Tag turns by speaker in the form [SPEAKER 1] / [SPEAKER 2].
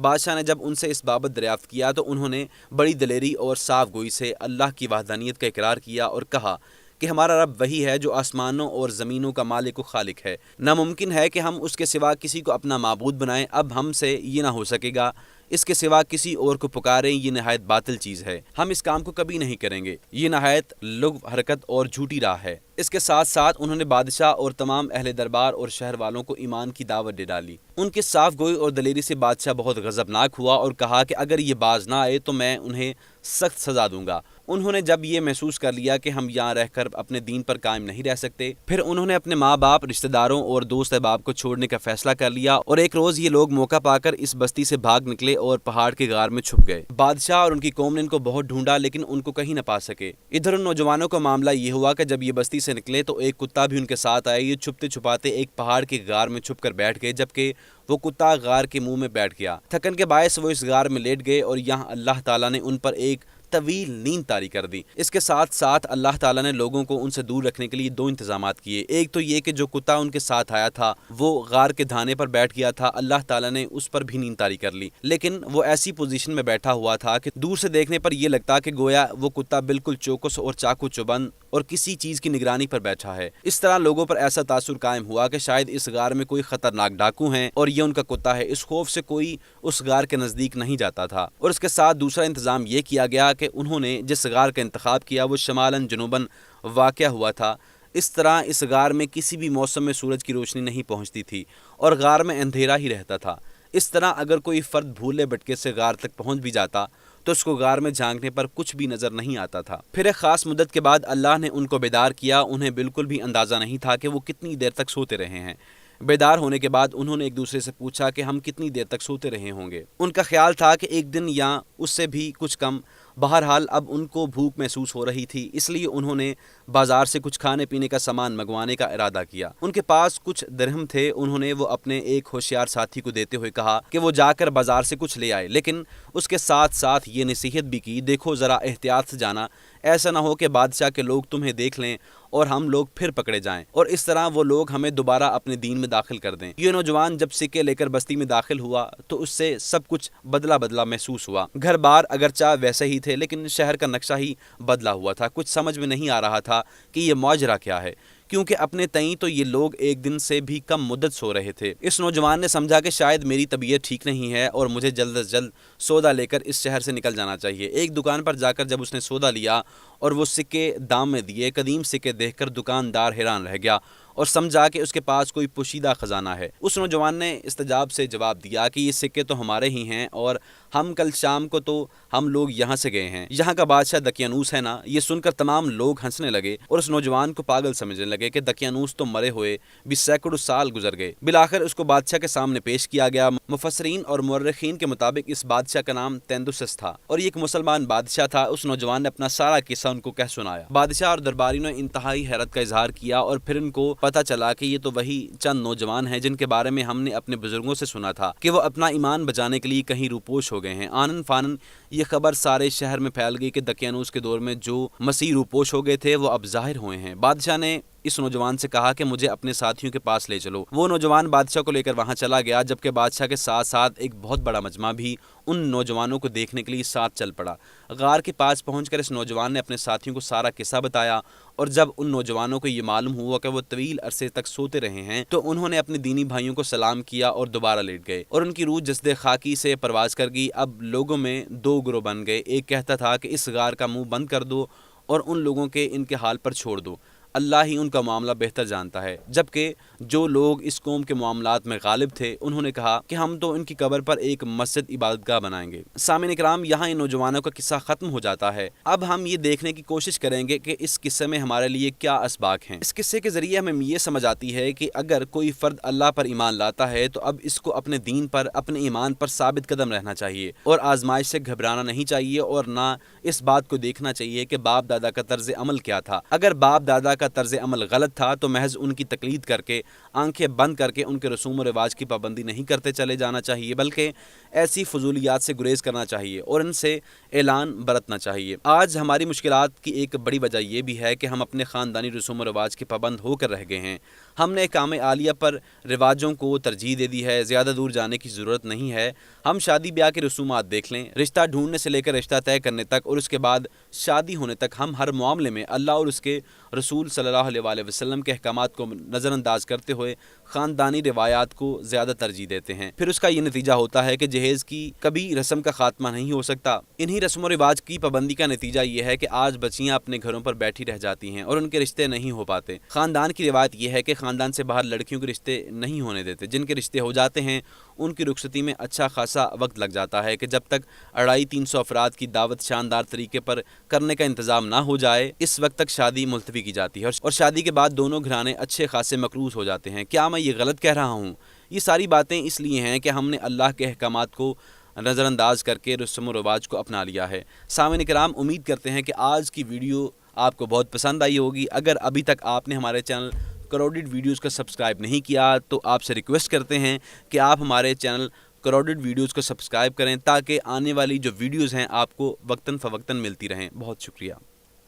[SPEAKER 1] بادشاہ نے جب ان سے اس بابت دریافت کیا تو انہوں نے بڑی دلیری اور صاف گوئی سے اللہ کی وحدانیت کا اقرار کیا اور کہا کہ ہمارا رب وہی ہے جو آسمانوں اور زمینوں کا مالک و خالق ہے، ناممکن ہے کہ ہم اس کے سوا کسی کو اپنا معبود بنائیں، اب ہم سے یہ نہ ہو سکے گا، اس کے سوا کسی اور کو پکاریں، یہ نہایت باطل چیز ہے، ہم اس کام کو کبھی نہیں کریں گے، یہ نہایت لغو حرکت اور جھوٹی راہ ہے۔ اس کے ساتھ ساتھ انہوں نے بادشاہ اور تمام اہل دربار اور شہر والوں کو ایمان کی دعوت دے ڈالی۔ ان کی صاف گوئی اور دلیری سے بادشاہ بہت غضبناک ہوا اور کہا کہ اگر یہ باز نہ آئے تو میں انہیں سخت سزا دوں گا۔ انہوں نے جب یہ محسوس کر لیا کہ ہم یہاں رہ کر اپنے دین پر قائم نہیں رہ سکتے، پھر انہوں نے اپنے ماں باپ، رشتہ داروں اور دوست احباب کو چھوڑنے کا فیصلہ کر لیا، اور ایک روز یہ لوگ موقع پا کر اس بستی سے بھاگ نکلے اور پہاڑ کے غار میں چھپ گئے۔ بادشاہ اور ان کی قوم نے ان کو بہت ڈھونڈا لیکن ان کو کہیں نہ پا سکے۔ ادھر ان نوجوانوں کا معاملہ یہ ہوا کہ جب یہ بستی سے نکلے تو ایک کتا بھی ان کے ساتھ آیا۔ یہ چھپتے چھپاتے ایک پہاڑ کے غار میں چھپ کر بیٹھ گئے، جبکہ وہ کتا غار کے منہ میں بیٹھ گیا۔ تھکن کے باعث وہ اس غار میں لیٹ گئے اور یہاں اللہ تعالیٰ نے ان پر ایک طویل نیند طاری کر دی۔ اس کے ساتھ ساتھ اللہ تعالیٰ نے لوگوں کو ان سے دور رکھنے کے لیے دو انتظامات کیے۔ ایک تو یہ کہ جو کتا ان کے ساتھ آیا تھا وہ غار کے دھانے پر بیٹھ گیا تھا، اللہ تعالیٰ نے اس پر بھی نیند طاری کر لی، لیکن وہ ایسی پوزیشن میں بیٹھا ہوا تھا کہ دور سے دیکھنے پر یہ لگتا کہ گویا وہ کتا بالکل چوکس اور چاقو چوبند اور کسی چیز کی نگرانی پر بیٹھا ہے۔ اس طرح لوگوں پر ایسا تاثر قائم ہوا کہ شاید اس غار میں کوئی خطرناک ڈاکو ہیں اور یہ ان کا کتا ہے۔ اس خوف سے کوئی اس غار کے نزدیک نہیں جاتا تھا۔ اور اس کے ساتھ دوسرا انتظام یہ کیا گیا کہ انہوں نے جس غار کا انتخاب کیا وہ شمالاً جنوباً واقع ہوا تھا۔ اس طرح اس غار میں کسی بھی موسم میں سورج کی روشنی نہیں پہنچتی تھی اور غار میں اندھیرا ہی رہتا تھا۔ اس طرح اگر کوئی فرد بھولے بھٹکے سے غار تک پہنچ بھی جاتا تو اس کو غار میں جھانکنے پر کچھ بھی نظر نہیں آتا تھا۔ پھر ایک خاص مدت کے بعد اللہ نے ان کو بیدار کیا۔ انہیں بالکل بھی اندازہ نہیں تھا کہ وہ کتنی دیر تک سوتے رہے ہیں۔ بیدار ہونے کے بعد انہوں نے ایک دوسرے سے پوچھا کہ ہم کتنی دیر تک سوتے رہے ہوں گے۔ ان کا خیال تھا کہ ایک دن یا اس سے بھی کچھ کم۔ بہرحال اب ان کو بھوک محسوس ہو رہی تھی، اس لیے انہوں نے بازار سے کچھ کھانے پینے کا سامان منگوانے کا ارادہ کیا۔ ان کے پاس کچھ درہم تھے۔ انہوں نے وہ اپنے ایک ہوشیار ساتھی کو دیتے ہوئے کہا کہ وہ جا کر بازار سے کچھ لے آئے، لیکن اس کے ساتھ ساتھ یہ نصیحت بھی کی، دیکھو ذرا احتیاط سے جانا، ایسا نہ ہو کہ بادشاہ کے لوگ تمہیں دیکھ لیں اور ہم لوگ پھر پکڑے جائیں اور اس طرح وہ لوگ ہمیں دوبارہ اپنے دین میں داخل کر دیں۔ یہ نوجوان جب سکے لے کر بستی میں داخل ہوا تو اس سے سب کچھ بدلا بدلا محسوس ہوا۔ گھر بار اگرچہ ویسے ہی تھے لیکن شہر کا نقشہ ہی بدلا ہوا تھا۔ کچھ سمجھ میں نہیں آ رہا تھا کہ یہ ماجرا کیا ہے، کیونکہ اپنے تئیں تو یہ لوگ ایک دن سے بھی کم مدت سو رہے تھے۔ اس نوجوان نے سمجھا کہ شاید میری طبیعت ٹھیک نہیں ہے اور مجھے جلد از جلد سودا لے کر اس شہر سے نکل جانا چاہیے۔ ایک دکان پر جا کر جب اس نے سودا لیا اور وہ سکے دام میں دیے، قدیم سکے دیکھ کر دکاندار حیران رہ گیا اور سمجھا کہ اس کے پاس کوئی پوشیدہ خزانہ ہے۔ اس نوجوان نے استجاب سے جواب دیا کہ یہ سکے تو ہمارے ہی ہیں اور ہم کل شام کو تو ہم لوگ یہاں سے گئے ہیں، یہاں کا بادشاہ دقیانوس ہے نا۔ یہ سن کر تمام لوگ ہنسنے لگے اور اس نوجوان کو پاگل سمجھنے لگے کہ دقیانوس تو مرے ہوئے بھی سینکڑوں سال گزر گئے۔ بالآخر اس کو بادشاہ کے سامنے پیش کیا گیا۔ مفسرین اور مورخین کے مطابق اس بادشاہ کا نام تیندوسس تھا اور یہ ایک مسلمان بادشاہ تھا۔ اس نوجوان نے اپنا سارا قصہ ان کو کہہ سنایا۔ بادشاہ اور درباریوں نے انتہائی حیرت کا اظہار کیا اور پھر ان کو پتہ چلا کہ یہ تو وہی چند نوجوان ہیں جن کے بارے میں ہم نے اپنے بزرگوں سے سنا تھا کہ وہ اپنا ایمان بچانے کے لیے کہیں روپوش ہو گئے ہیں۔ آنن فانن یہ خبر سارے شہر میں پھیل گئی کہ دقیانوس کے دور میں جو مسیح روپوش ہو گئے تھے وہ اب ظاہر ہوئے ہیں۔ بادشاہ نے اس نوجوان سے کہا کہ مجھے اپنے ساتھیوں کے پاس لے چلو۔ وہ نوجوان بادشاہ کو لے کر وہاں چلا گیا، جبکہ بادشاہ کے ساتھ ساتھ ایک بہت بڑا مجمع بھی ان نوجوانوں کو دیکھنے کے لیے ساتھ چل پڑا۔ غار کے پاس پہنچ کر اس نوجوان نے اپنے ساتھیوں کو سارا قصہ بتایا اور جب ان نوجوانوں کو یہ معلوم ہوا کہ وہ طویل عرصے تک سوتے رہے ہیں تو انہوں نے اپنے دینی بھائیوں کو سلام کیا اور دوبارہ لیٹ گئے اور ان کی روح جسد خاکی سے پرواز کر گئی۔ اب لوگوں میں دو گروہ بن گئے۔ ایک کہتا تھا کہ اس غار کا منہ بند کر دو اور ان لوگوں کے ان کے حال پر چھوڑ دو، اللہ ہی ان کا معاملہ بہتر جانتا ہے، جبکہ جو لوگ اس قوم کے معاملات میں غالب تھے انہوں نے کہا کہ ہم تو ان کی قبر پر ایک مسجد عبادت گاہ بنائیں گے۔ سامعین اکرام، یہاں ان نوجوانوں کا قصہ ختم ہو جاتا ہے۔ اب ہم یہ دیکھنے کی کوشش کریں گے کہ اس قصے میں ہمارے لیے کیا اسباق ہیں۔ اس قصے کے ذریعے ہمیں یہ سمجھ آتی ہے کہ اگر کوئی فرد اللہ پر ایمان لاتا ہے تو اب اس کو اپنے دین پر، اپنے ایمان پر ثابت قدم رہنا چاہیے اور آزمائش سے گھبرانا نہیں چاہیے اور نہ اس بات کو دیکھنا چاہیے کہ باپ دادا کا طرز عمل کیا تھا۔ اگر باپ دادا کا طرز عمل غلط تھا تو محض ان کی تقلید کر کے، آنکھیں بند کر کے ان کے رسوم و رواج کی پابندی نہیں کرتے چلے جانا چاہیے، بلکہ ایسی فضولیات سے گریز کرنا چاہیے اور ان سے اعلان برتنا چاہیے۔ آج ہماری مشکلات کی ایک بڑی وجہ یہ بھی ہے کہ ہم اپنے خاندانی رسوم و رواج کے پابند ہو کر رہ گئے ہیں۔ ہم نے احکام عالیہ پر رواجوں کو ترجیح دے دی ہے، زیادہ دور جانے کی ضرورت نہیں ہے۔ ہم شادی بیاہ کے رسومات دیکھ لیں، رشتہ ڈھونڈنے سے لے کر رشتہ طے کرنے تک اور اس کے بعد شادی ہونے تک ہم ہر معاملے میں اللہ اور اس کے رسول صلی اللہ علیہ وآلہ وسلم کے احکامات کو نظر انداز کرتے ہوئے خاندانی روایات کو زیادہ ترجیح دیتے ہیں۔ پھر اس کا یہ نتیجہ ہوتا ہے کہ جہیز کی کبھی رسم کا خاتمہ نہیں ہو سکتا۔ انہی رسم و رواج کی پابندی کا نتیجہ یہ ہے کہ آج بچیاں اپنے گھروں پر بیٹھی رہ جاتی ہیں اور ان کے رشتے نہیں ہو پاتے۔ خاندان کی روایت یہ ہے کہ خاندان سے باہر لڑکیوں کے رشتے نہیں ہونے دیتے۔ جن کے رشتے ہو جاتے ہیں ان کی رخصتی میں اچھا خاصا وقت لگ جاتا ہے کہ جب تک 250-300 افراد کی دعوت شاندار طریقے پر کرنے کا انتظام نہ ہو جائے، اس وقت تک شادی ملتوی کی جاتی ہے اور شادی کے بعد دونوں گھرانے اچھے خاصے مقروض ہو جاتے ہیں۔ کیا میں یہ غلط کہہ رہا ہوں؟ یہ ساری باتیں اس لیے ہیں کہ ہم نے اللہ کے احکامات کو نظر انداز کر کے رسم و رواج کو اپنا لیا ہے۔ سامعین کرام، امید کرتے ہیں کہ آج کی ویڈیو آپ کو بہت پسند آئی ہوگی۔ اگر ابھی تک آپ نے ہمارے چینل کراؤڈڈ ویڈیوز کو سبسکرائب نہیں کیا تو آپ سے ریکویسٹ کرتے ہیں کہ آپ ہمارے چینل کراؤڈڈ ویڈیوز کو سبسکرائب کریں تاکہ آنے والی جو ویڈیوز ہیں آپ کو وقتاً فوقتاً ملتی رہیں۔ بہت شکریہ۔